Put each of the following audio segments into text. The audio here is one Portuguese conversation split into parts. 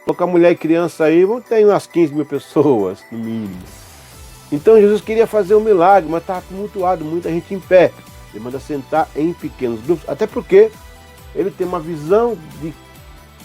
Colocar mulher e criança aí, vão ter umas 15 mil pessoas, no mínimo. Então Jesus queria fazer um milagre, mas estava tumultuado, muita gente em pé. Ele manda sentar em pequenos grupos, até porque ele tem uma visão de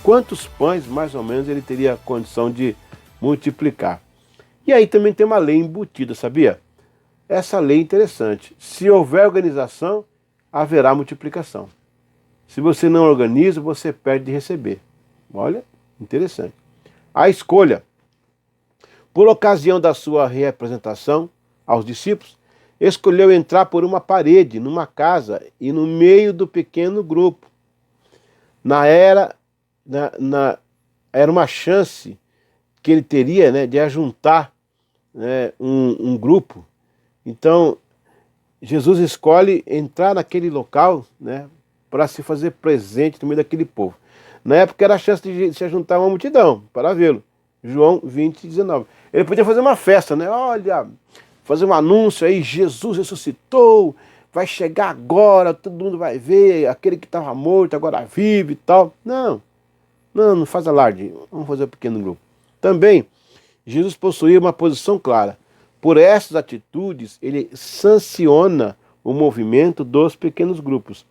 quantos pães, mais ou menos, ele teria condição de multiplicar. E aí também tem uma lei embutida, sabia? Essa lei é interessante. Se houver organização, haverá multiplicação. Se você não organiza, você perde de receber. Olha, interessante. A escolha. Por ocasião da sua representação aos discípulos, escolheu entrar por uma parede, numa casa e no meio do pequeno grupo. Era uma chance que ele teria, né, de ajuntar, né, um grupo. Então, Jesus escolhe entrar naquele local, né, para se fazer presente no meio daquele povo. Na época era a chance de se juntar uma multidão para vê-lo. João 20, 19. Ele podia fazer uma festa, né? Olha, fazer um anúncio aí, Jesus ressuscitou, vai chegar agora, todo mundo vai ver, aquele que estava morto agora vive e tal. Não faz alarde, vamos fazer um pequeno grupo. Também, Jesus possuía uma posição clara. Por essas atitudes, ele sanciona o movimento dos pequenos grupos.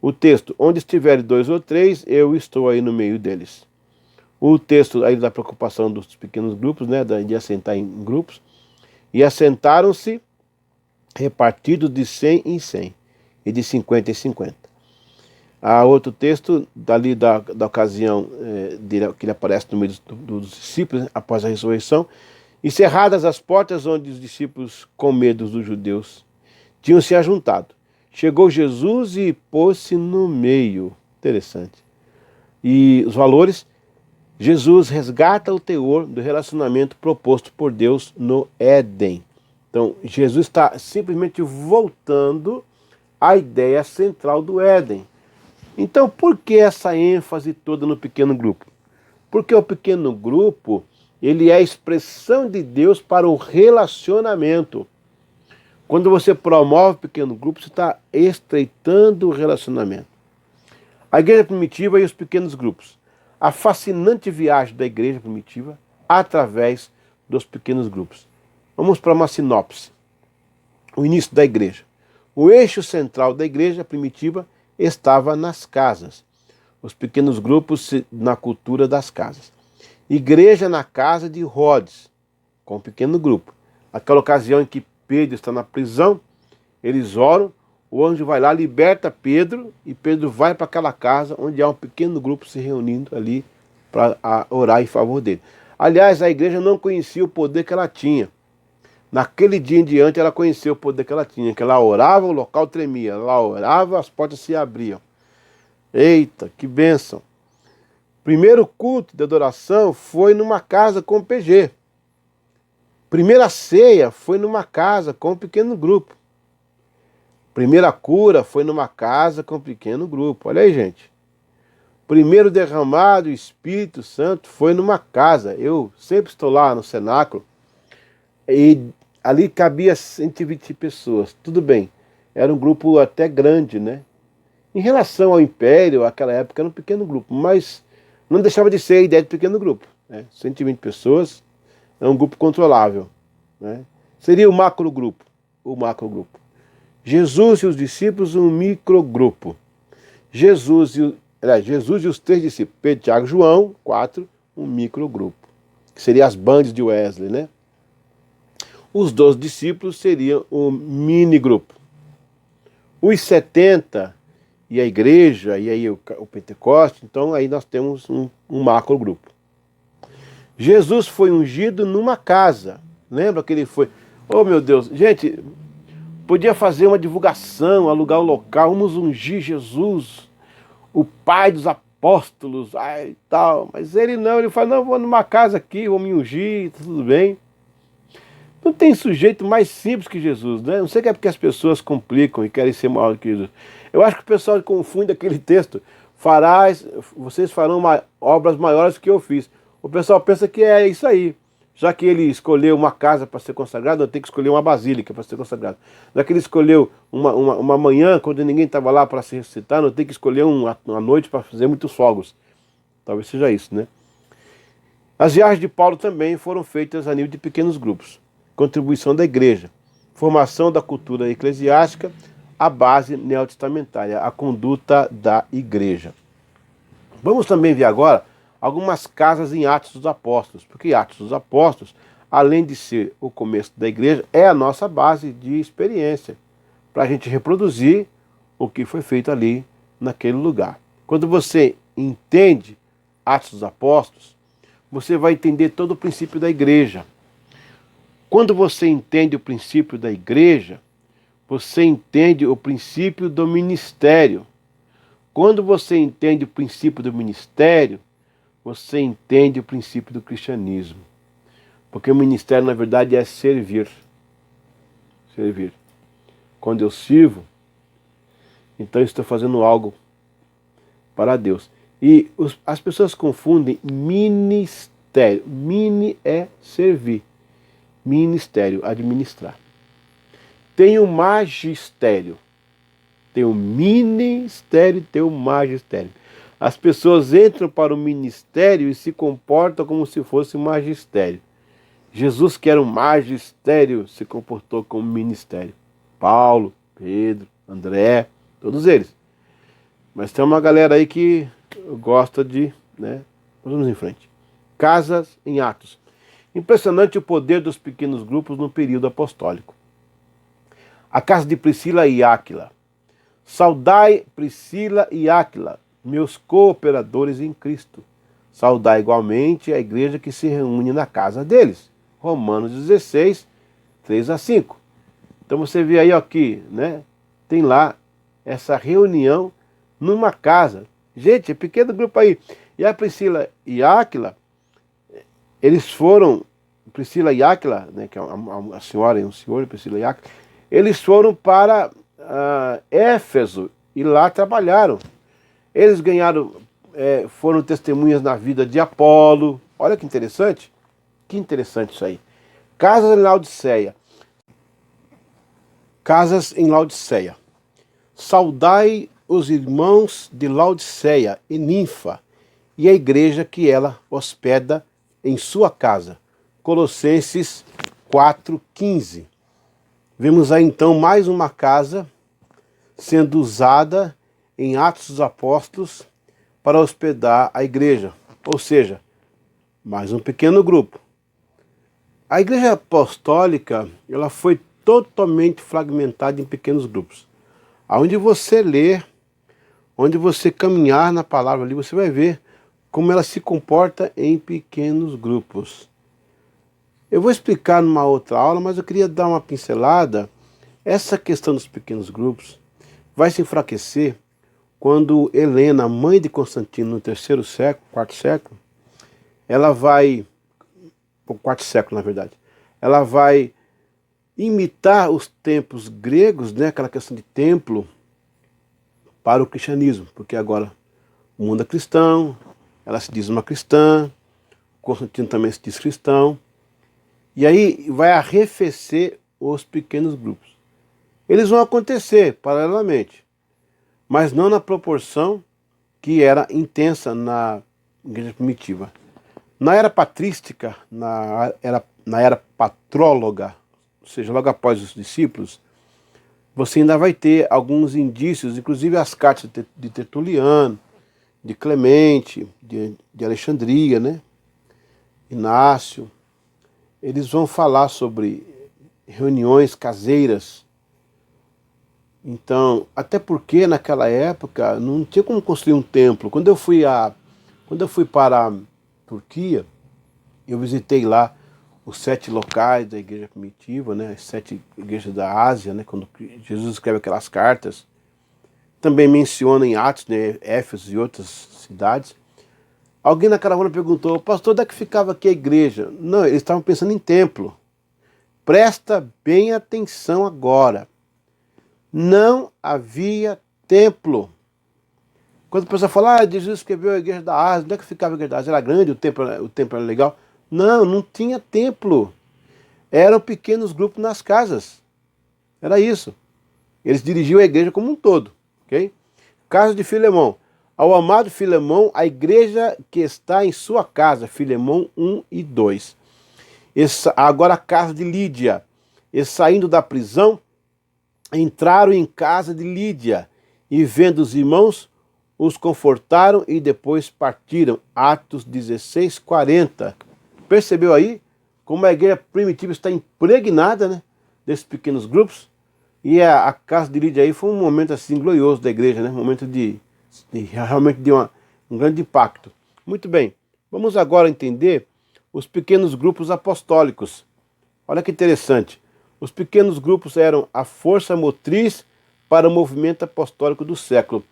O texto, onde estiverem 2 ou 3, eu estou aí no meio deles. O texto aí da preocupação dos pequenos grupos, né, de assentar em grupos. E assentaram-se repartidos de 100 em 100 e de 50 em 50. Há outro texto dali da ocasião que ele aparece no meio dos discípulos, né, após a ressurreição. E cerradas as portas onde os discípulos, com medo dos judeus, tinham se ajuntado. Chegou Jesus e pôs-se no meio. Interessante. E os valores, Jesus resgata o teor do relacionamento proposto por Deus no Éden. Então, Jesus está simplesmente voltando à ideia central do Éden. Então, por que essa ênfase toda no pequeno grupo? Porque o pequeno grupo, ele é a expressão de Deus para o relacionamento. Quando você promove o pequeno grupo, você está estreitando o relacionamento. A igreja primitiva e os pequenos grupos. A fascinante viagem da igreja primitiva através dos pequenos grupos. Vamos para uma sinopse. O início da igreja. O eixo central da igreja primitiva estava nas casas. Os pequenos grupos na cultura das casas. Igreja na casa de Rhodes, com um pequeno grupo. Aquela ocasião em que Pedro está na prisão, eles oram, o anjo vai lá, liberta Pedro, e Pedro vai para aquela casa onde há um pequeno grupo se reunindo ali para orar em favor dele. Aliás, a igreja não conhecia o poder que ela tinha. Naquele dia em diante ela conheceu o poder que ela tinha, que ela orava, o local tremia, ela orava, as portas se abriam. Eita, que bênção! Primeiro culto de adoração foi numa casa com PG. Primeira ceia foi numa casa com um pequeno grupo. Primeira cura foi numa casa com um pequeno grupo. Olha aí, gente. Primeiro derramado do Espírito Santo foi numa casa. Eu sempre estou lá no cenáculo e ali cabia 120 pessoas. Tudo bem, era um grupo até grande, né? Em relação ao Império, aquela época era um pequeno grupo, mas não deixava de ser a ideia de pequeno grupo, né? 120 pessoas é um grupo controlável, né? Seria o macrogrupo, Jesus e os discípulos, um microgrupo. Jesus e os 3 discípulos, Pedro, Tiago e João, 4, um microgrupo. Que seria as bandas de Wesley, né? Os 12 discípulos seriam um minigrupo. Os 70 e a igreja, e aí o Pentecoste, então aí nós temos um macrogrupo. Jesus foi ungido numa casa. Lembra que ele foi... Oh, meu Deus, gente, podia fazer uma divulgação, alugar o local, vamos ungir Jesus, o pai dos apóstolos, e tal. Mas ele não, ele fala, não, vou numa casa aqui, vou me ungir, tudo bem. Não tem sujeito mais simples que Jesus, né? Não sei que é porque as pessoas complicam e querem ser maior que Jesus. Eu acho que o pessoal confunde aquele texto, vocês farão obras maiores que eu fiz. O pessoal pensa que é isso aí. Já que ele escolheu uma casa para ser consagrado, eu tenho que escolher uma basílica para ser consagrado. Já que ele escolheu uma manhã, quando ninguém estava lá para se ressuscitar, eu tenho que escolher uma noite para fazer muitos fogos. Talvez seja isso, né? As viagens de Paulo também foram feitas a nível de pequenos grupos. Contribuição da igreja, formação da cultura eclesiástica, a base neotestamentária, a conduta da igreja. Vamos também ver agora algumas casas em Atos dos Apóstolos, porque Atos dos Apóstolos, além de ser o começo da igreja, é a nossa base de experiência, para a gente reproduzir o que foi feito ali naquele lugar. Quando você entende Atos dos Apóstolos, você vai entender todo o princípio da igreja. Quando você entende o princípio da igreja, você entende o princípio do ministério. Quando você entende o princípio do ministério, você entende o princípio do cristianismo. Porque o ministério, na verdade, é servir. Servir. Quando eu sirvo, então eu estou fazendo algo para Deus. E as pessoas confundem ministério. Mini é servir. Ministério, administrar. Tem o magistério. Tem o ministério e tem o magistério. As pessoas entram para o ministério e se comportam como se fosse o magistério. Jesus, que era um magistério, se comportou como ministério. Paulo, Pedro, André, todos eles. Mas tem uma galera aí que gosta de, né? Vamos em frente. Casas em Atos. Impressionante o poder dos pequenos grupos no período apostólico. A casa de Priscila e Áquila. Saudai Priscila e Áquila, meus cooperadores em Cristo. Saudai igualmente a igreja que se reúne na casa deles. Romanos 16, 3 a 5. Então você vê aí ó, que, né, tem lá essa reunião numa casa. Gente, é pequeno grupo aí. E a Priscila e Áquila, eles foram, Priscila e Áquila, né, que é uma senhora e um senhor, Priscila e Áquila, eles foram para Éfeso e lá trabalharam. Eles ganharam, foram testemunhas na vida de Apolo. Olha que interessante isso aí. Casas em Laodiceia. Casas em Laodiceia. Saudai os irmãos de Laodiceia e Ninfa e a igreja que ela hospeda em sua casa. Colossenses 4,15. Vemos aí então mais uma casa sendo usada em Atos dos Apóstolos para hospedar a igreja. Ou seja, mais um pequeno grupo. A igreja apostólica, ela foi totalmente fragmentada em pequenos grupos. Aonde você ler, onde você caminhar na palavra ali, você vai ver como ela se comporta em pequenos grupos. Eu vou explicar numa outra aula, mas eu queria dar uma pincelada. Essa questão dos pequenos grupos vai se enfraquecer quando Helena, mãe de Constantino, no terceiro século, quarto século, ela vai, o quarto século na verdade, ela vai imitar os templos gregos, né, aquela questão de templo, para o cristianismo, porque agora o mundo é cristão, ela se diz uma cristã, Constantino também se diz cristão, e aí vai arrefecer os pequenos grupos. Eles vão acontecer paralelamente, mas não na proporção que era intensa na igreja primitiva. Na era patrística, na era patróloga, ou seja, logo após os discípulos, você ainda vai ter alguns indícios, inclusive as cartas de Tertuliano, de Clemente, de Alexandria, né? Inácio. Eles vão falar sobre reuniões caseiras. Então, até porque naquela época não tinha como construir um templo. Quando eu fui para a Turquia, eu visitei lá os 7 locais da igreja primitiva, né, as 7 igrejas da Ásia, né, quando Jesus escreve aquelas cartas. Também menciona em Atos, né, Éfeso e outras cidades. Alguém na caravana perguntou, pastor, onde é que ficava aqui a igreja? Não, eles estavam pensando em templo. Presta bem atenção agora. Não havia templo. Quando a pessoa fala, Jesus escreveu a igreja da Ásia, onde é que ficava a igreja da Ásia? Era grande, o templo era legal. Não, não tinha templo. Eram pequenos grupos nas casas. Era isso. Eles dirigiam a igreja como um todo. Okay? Casa de Filemão. Ao amado Filemão, a igreja que está em sua casa, Filemão 1 e 2. Agora a casa de Lídia. E saindo da prisão, entraram em casa de Lídia, e vendo os irmãos, os confortaram e depois partiram. Atos 16, 40. Percebeu aí como a igreja primitiva está impregnada, né, desses pequenos grupos? E a casa de Lídia aí foi um momento assim glorioso da igreja, né? Um momento realmente de um grande impacto. Muito bem, vamos agora entender os pequenos grupos apostólicos. Olha que interessante. Os pequenos grupos eram a força motriz para o movimento apostólico do século.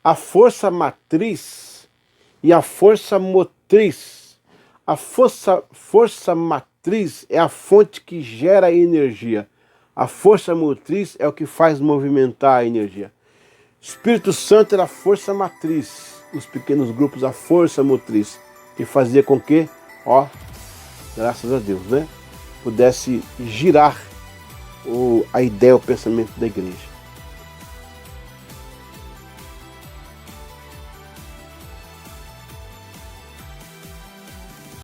A força matriz e a força motriz. A força matriz é a fonte que gera energia. A força motriz é o que faz movimentar a energia. Espírito Santo era a força matriz. Os pequenos grupos, a força motriz. Que fazia com que, graças a Deus, né, pudesse girar a ideia, o pensamento da igreja.